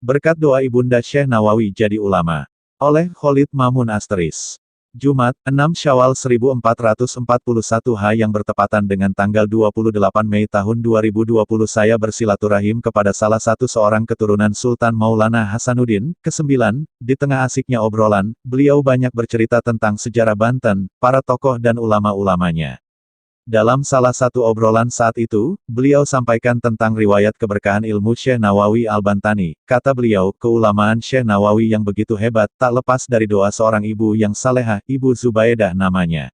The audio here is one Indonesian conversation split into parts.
Berkat doa Ibunda Syekh Nawawi jadi ulama. Oleh Khalid Mamun Asteris. Jumat, 6 Syawal 1441 yang bertepatan dengan tanggal 28 Mei tahun 2020 saya bersilaturahim kepada salah satu seorang keturunan Sultan Maulana Hasanuddin, ke-9, di tengah asiknya obrolan, beliau banyak bercerita tentang sejarah Banten, para tokoh dan ulama-ulamanya. Dalam salah satu obrolan saat itu, beliau sampaikan tentang riwayat keberkahan ilmu Syekh Nawawi Al-Bantani. Kata beliau, keulamaan Syekh Nawawi yang begitu hebat, tak lepas dari doa seorang ibu yang salehah, Ibu Zubaidah namanya.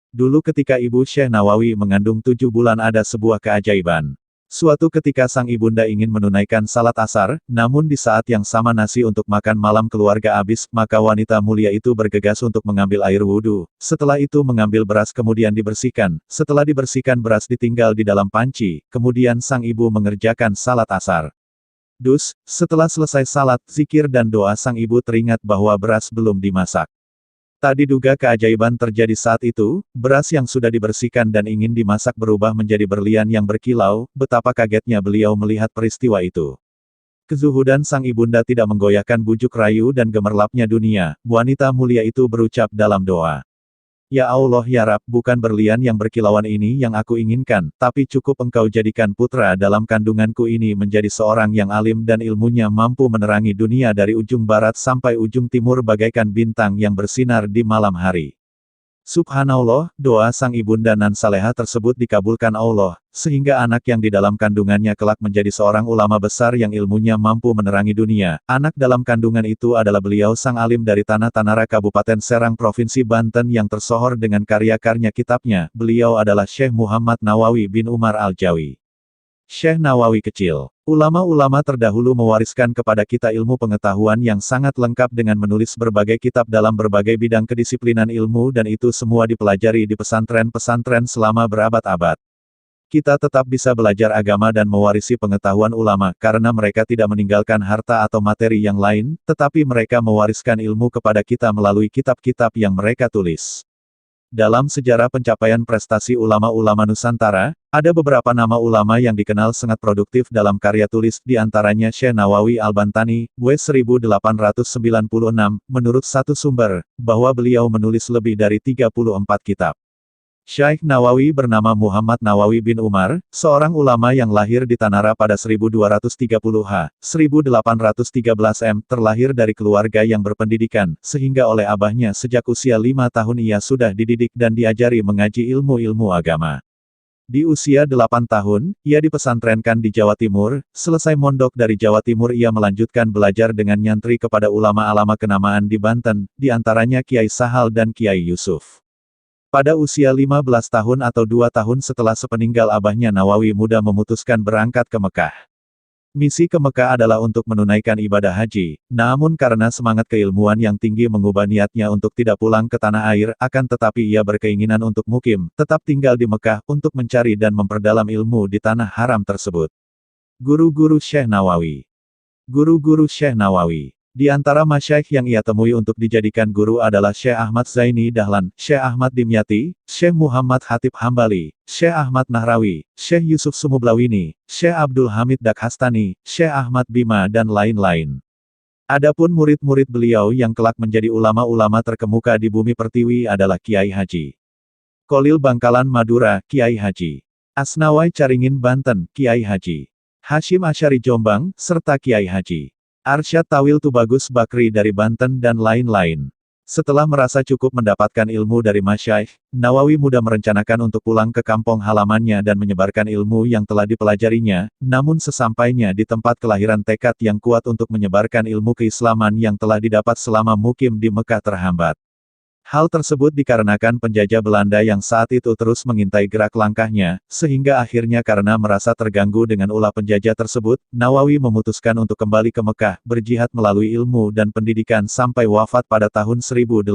Dulu ketika ibu Syekh Nawawi mengandung 7 bulan ada sebuah keajaiban. Suatu ketika sang ibunda ingin menunaikan salat asar, namun di saat yang sama nasi untuk makan malam keluarga habis, maka wanita mulia itu bergegas untuk mengambil air wudhu. Setelah itu mengambil beras kemudian dibersihkan. Setelah dibersihkan beras ditinggal di dalam panci, kemudian sang ibu mengerjakan salat asar. Setelah selesai salat, zikir dan doa sang ibu teringat bahwa beras belum dimasak. Tak diduga keajaiban terjadi saat itu, beras yang sudah dibersihkan dan ingin dimasak berubah menjadi berlian yang berkilau, betapa kagetnya beliau melihat peristiwa itu. Kezuhudan sang ibunda tidak menggoyahkan bujuk rayu dan gemerlapnya dunia, wanita mulia itu berucap dalam doa. Ya Allah ya Rab, bukan berlian yang berkilauan ini yang aku inginkan, tapi cukup engkau jadikan putra dalam kandunganku ini menjadi seorang yang alim dan ilmunya mampu menerangi dunia dari ujung barat sampai ujung timur bagaikan bintang yang bersinar di malam hari. Subhanallah, doa sang ibunda nan salehah tersebut dikabulkan Allah, sehingga anak yang di dalam kandungannya kelak menjadi seorang ulama besar yang ilmunya mampu menerangi dunia. Anak dalam kandungan itu adalah beliau sang alim dari Tanah Tanara Kabupaten Serang Provinsi Banten yang tersohor dengan karya-karya kitabnya. Beliau adalah Syekh Muhammad Nawawi bin Umar Al-Jawi. Syekh Nawawi kecil. Ulama-ulama terdahulu mewariskan kepada kita ilmu pengetahuan yang sangat lengkap dengan menulis berbagai kitab dalam berbagai bidang kedisiplinan ilmu dan itu semua dipelajari di pesantren-pesantren selama berabad-abad. Kita tetap bisa belajar agama dan mewarisi pengetahuan ulama karena mereka tidak meninggalkan harta atau materi yang lain, tetapi mereka mewariskan ilmu kepada kita melalui kitab-kitab yang mereka tulis. Dalam sejarah pencapaian prestasi ulama-ulama Nusantara, ada beberapa nama ulama yang dikenal sangat produktif dalam karya tulis, di antaranya Syekh Nawawi Al-Bantani, W1896, menurut satu sumber, bahwa beliau menulis lebih dari 34 kitab. Syekh Nawawi bernama Muhammad Nawawi bin Umar, seorang ulama yang lahir di Tanara pada 1230 1813 terlahir dari keluarga yang berpendidikan, sehingga oleh abahnya sejak usia 5 tahun ia sudah dididik dan diajari mengaji ilmu-ilmu agama. Di usia 8 tahun, ia dipesantrenkan di Jawa Timur, selesai mondok dari Jawa Timur ia melanjutkan belajar dengan nyantri kepada ulama-alama kenamaan di Banten, di antaranya Kiai Sahal dan Kiai Yusuf. Pada usia 15 tahun atau 2 tahun setelah sepeninggal abahnya Nawawi muda memutuskan berangkat ke Mekah. Misi ke Mekah adalah untuk menunaikan ibadah haji, namun karena semangat keilmuan yang tinggi mengubah niatnya untuk tidak pulang ke tanah air, akan tetapi ia berkeinginan untuk mukim, tetap tinggal di Mekah, untuk mencari dan memperdalam ilmu di tanah haram tersebut. Guru-guru Syekh Nawawi. Guru-guru Syekh Nawawi. Di antara masyayikh yang ia temui untuk dijadikan guru adalah Syekh Ahmad Zaini Dahlan, Syekh Ahmad Dimyati, Syekh Muhammad Hatib Hambali, Syekh Ahmad Nahrawi, Syekh Yusuf Sumublawini, Syekh Abdul Hamid Dakhastani, Syekh Ahmad Bima dan lain-lain. Adapun murid-murid beliau yang kelak menjadi ulama-ulama terkemuka di bumi pertiwi adalah Kiai Haji Kolil Bangkalan Madura, Kiai Haji Asnawai Caringin Banten, Kiai Haji Hashim Asyari Jombang, serta Kiai Haji Arsyad Tawil Tubagus Bakri dari Banten dan lain-lain. Setelah merasa cukup mendapatkan ilmu dari masyayikh, Nawawi muda merencanakan untuk pulang ke kampung halamannya dan menyebarkan ilmu yang telah dipelajarinya, namun sesampainya di tempat kelahiran tekad yang kuat untuk menyebarkan ilmu keislaman yang telah didapat selama mukim di Mekah terhambat. Hal tersebut dikarenakan penjajah Belanda yang saat itu terus mengintai gerak langkahnya, sehingga akhirnya karena merasa terganggu dengan ulah penjajah tersebut, Nawawi memutuskan untuk kembali ke Mekah, berjihad melalui ilmu dan pendidikan sampai wafat pada tahun 1898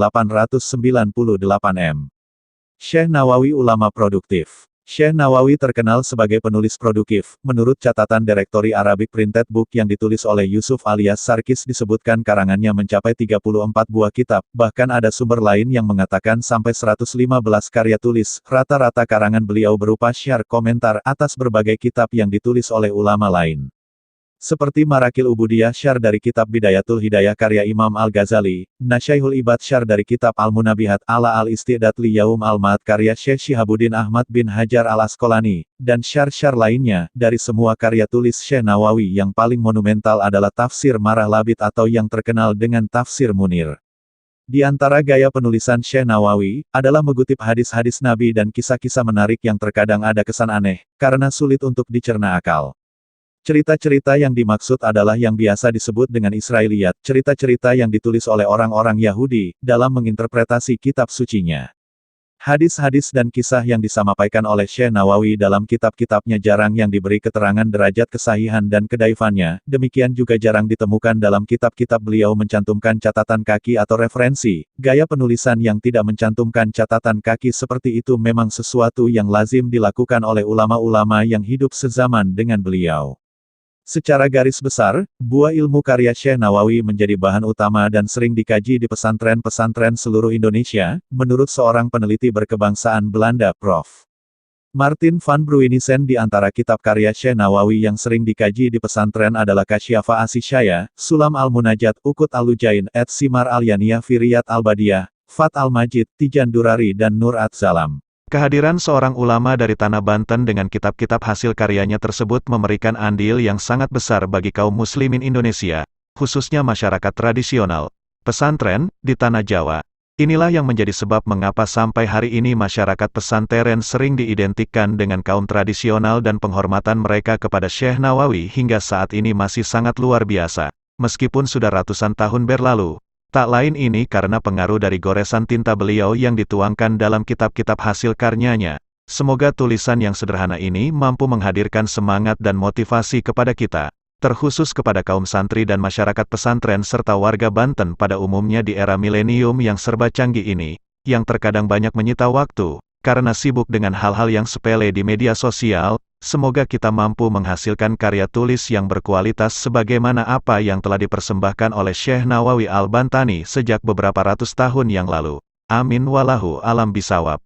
Syekh Nawawi ulama produktif. Syekh Nawawi terkenal sebagai penulis produktif. Menurut catatan Direktori Arabic Printed Book yang ditulis oleh Yusuf alias Sarkis disebutkan karangannya mencapai 34 buah kitab, bahkan ada sumber lain yang mengatakan sampai 115 karya tulis. Rata-rata karangan beliau berupa syarh komentar atas berbagai kitab yang ditulis oleh ulama lain. Seperti Marakil Ubudiyah Syarh dari kitab Bidayatul Hidayah karya Imam Al-Ghazali, Nasyaihul Ibad Syarh dari kitab Al-Munabihat ala Al-Isti'dad li Yaum Al-Ma'ad karya Syekh Syihabuddin Ahmad bin Hajar Al-Asqalani, dan syarh-syarh lainnya. Dari semua karya tulis Syekh Nawawi yang paling monumental adalah Tafsir Marah Labid atau yang terkenal dengan Tafsir Munir. Di antara gaya penulisan Syekh Nawawi, adalah mengutip hadis-hadis Nabi dan kisah-kisah menarik yang terkadang ada kesan aneh, karena sulit untuk dicerna akal. Cerita-cerita yang dimaksud adalah yang biasa disebut dengan Israiliyat, cerita-cerita yang ditulis oleh orang-orang Yahudi, dalam menginterpretasi kitab sucinya. Hadis-hadis dan kisah yang disampaikan oleh Syekh Nawawi dalam kitab-kitabnya jarang yang diberi keterangan derajat kesahihan dan kedaifannya, demikian juga jarang ditemukan dalam kitab-kitab beliau mencantumkan catatan kaki atau referensi. Gaya penulisan yang tidak mencantumkan catatan kaki seperti itu memang sesuatu yang lazim dilakukan oleh ulama-ulama yang hidup sezaman dengan beliau. Secara garis besar, buah ilmu karya Syekh Nawawi menjadi bahan utama dan sering dikaji di pesantren-pesantren seluruh Indonesia, menurut seorang peneliti berkebangsaan Belanda, Prof. Martin van Bruinissen. Di antara kitab karya Syekh Nawawi yang sering dikaji di pesantren adalah Kasyafa Asisyaya, Sulam Al-Munajat, Ukut Al-Lujain, Simar Al-Yaniyah Firiyat Al-Badiyah, Fat Al-Majid, Tijan Durari dan Nur At-Zalam. Kehadiran seorang ulama dari Tanah Banten dengan kitab-kitab hasil karyanya tersebut memberikan andil yang sangat besar bagi kaum muslimin Indonesia, khususnya masyarakat tradisional, pesantren, di Tanah Jawa. Inilah yang menjadi sebab mengapa sampai hari ini masyarakat pesantren sering diidentikan dengan kaum tradisional dan penghormatan mereka kepada Syekh Nawawi hingga saat ini masih sangat luar biasa, meskipun sudah ratusan tahun berlalu. Tak lain ini karena pengaruh dari goresan tinta beliau yang dituangkan dalam kitab-kitab hasil karyanya. Semoga tulisan yang sederhana ini mampu menghadirkan semangat dan motivasi kepada kita, terkhusus kepada kaum santri dan masyarakat pesantren serta warga Banten pada umumnya di era milenium yang serba canggih ini, yang terkadang banyak menyita waktu, karena sibuk dengan hal-hal yang sepele di media sosial. Semoga kita mampu menghasilkan karya tulis yang berkualitas sebagaimana apa yang telah dipersembahkan oleh Syekh Nawawi Al-Bantani sejak beberapa ratus tahun yang lalu. Amin wallahu alam bisawab.